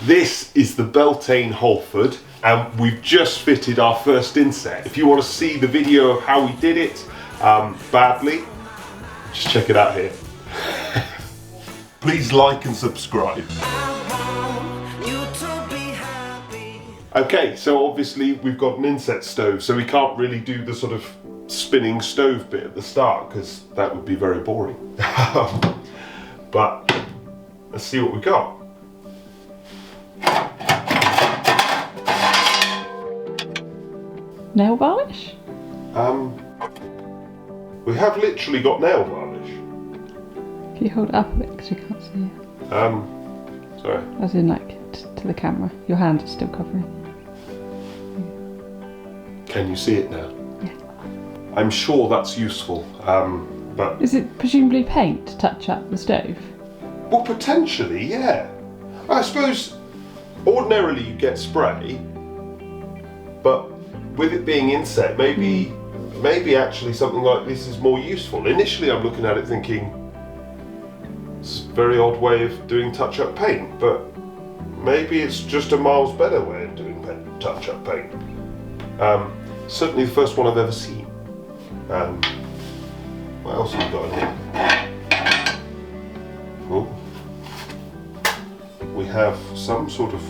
This is the Beltane Holford, and we've just fitted our first inset. If you want to see the video of how we did it badly, just check it out here. Please like and subscribe. Okay, so obviously we've got an inset stove, so we can't really do the sort of spinning stove bit at the start because that would be very boring. But let's see what we got. Nail varnish? We have literally got nail varnish. Can you hold it up a bit because we can't see it? Sorry. As in like to the camera. Your hand is still covering. Can you see it now? Yeah. I'm sure that's useful, but... Is it presumably paint to touch up the stove? Well, potentially, yeah. I suppose ordinarily you get spray, but with it being inset, maybe actually something like this is more useful. Initially I'm looking at it thinking, it's a very odd way of doing touch-up paint, but maybe it's just a miles better way of doing touch-up paint. Certainly the first one I've ever seen. What else have we got in here? Oh. We have some sort of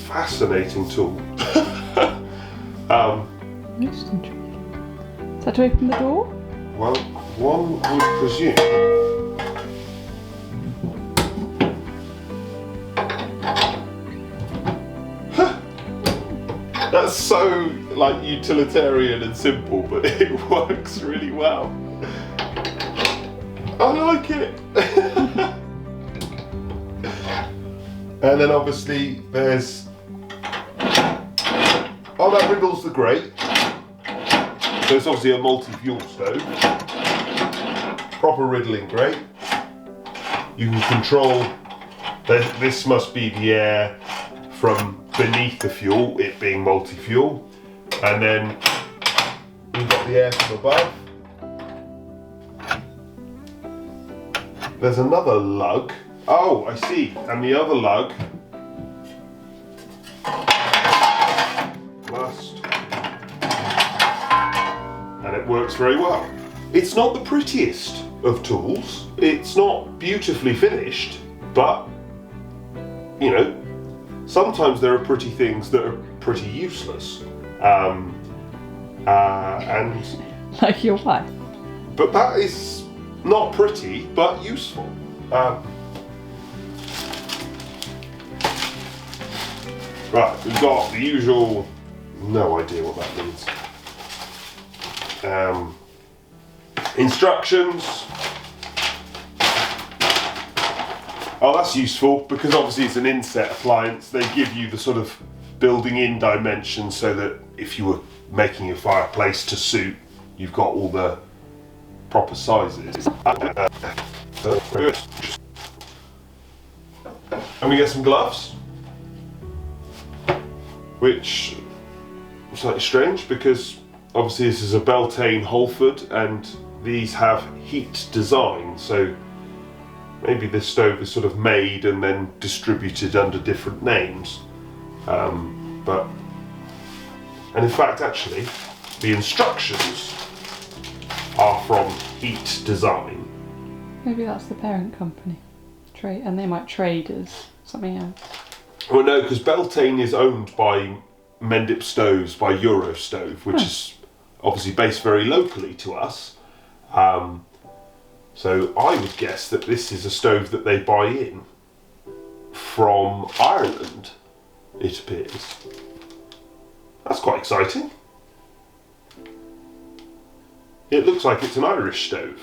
fascinating tool. Most intriguing. Is that to open the door? Well, one would presume. That's so like utilitarian and simple, but it works really well. I like it. And then obviously there's, oh, that riddles the grate. So it's obviously a multi-fuel stove. Proper riddling grate. You can control, this must be the air from beneath the fuel, it being multi-fuel. And then we've got the air from above. There's another lug. Oh, I see. And the other lug must, and it works very well. It's not the prettiest of tools. It's not beautifully finished, but you know, sometimes there are pretty things that are pretty useless. And Like your wife. but that is not pretty, but useful. Right, we've got the usual, no idea what that means. Instructions. Oh, that's useful because obviously it's an inset appliance. They give you the sort of building in dimensions so that if you were making your fireplace to suit, you've got all the proper sizes. And we get some gloves, which is slightly strange because obviously this is a Beltane Holford and these have heat design, so maybe this stove is sort of made and then distributed under different names. And in fact actually the instructions are from Heat Design. Maybe that's the parent company. And they might trade as something else. Well, no, because Beltane is owned by Mendip Stoves, by Eurostove, which is obviously based very locally to us. So I would guess that this is a stove that they buy in from Ireland, it appears. That's quite exciting. It looks like it's an Irish stove.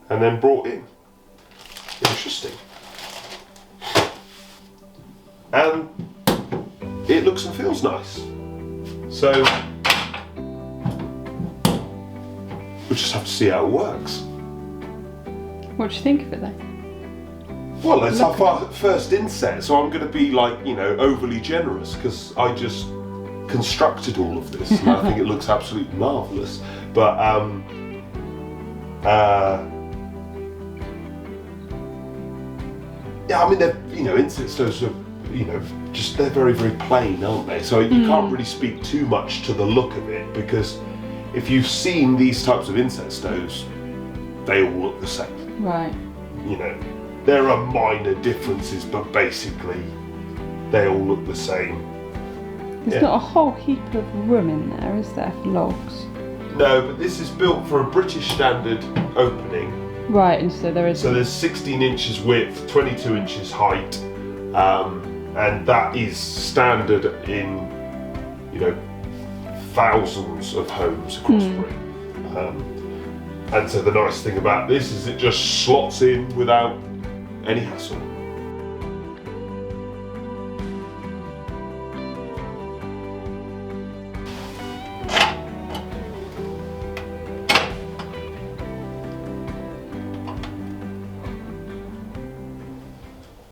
And then brought in. Interesting. And it looks and feels nice. So we'll just have to see how it works. What do you think of it then? Well, it's our first inset, so I'm going to be like, you know, overly generous because I just constructed all of this and I think it looks absolutely marvellous. But Yeah, I mean, inset stoves are, just they're very, very plain, aren't they? So you can't really speak too much to the look of it, because if you've seen these types of inset stoves, they all look the same. Right. There are minor differences, but basically they all look the same. There's not a whole heap of room in there, is there, for logs? No, but this is built for a British standard opening. Right, and so there is. So there's 16 inches width, 22 inches height, and that is standard in, thousands of homes across Britain. And so the nice thing about this is it just slots in without any hassle.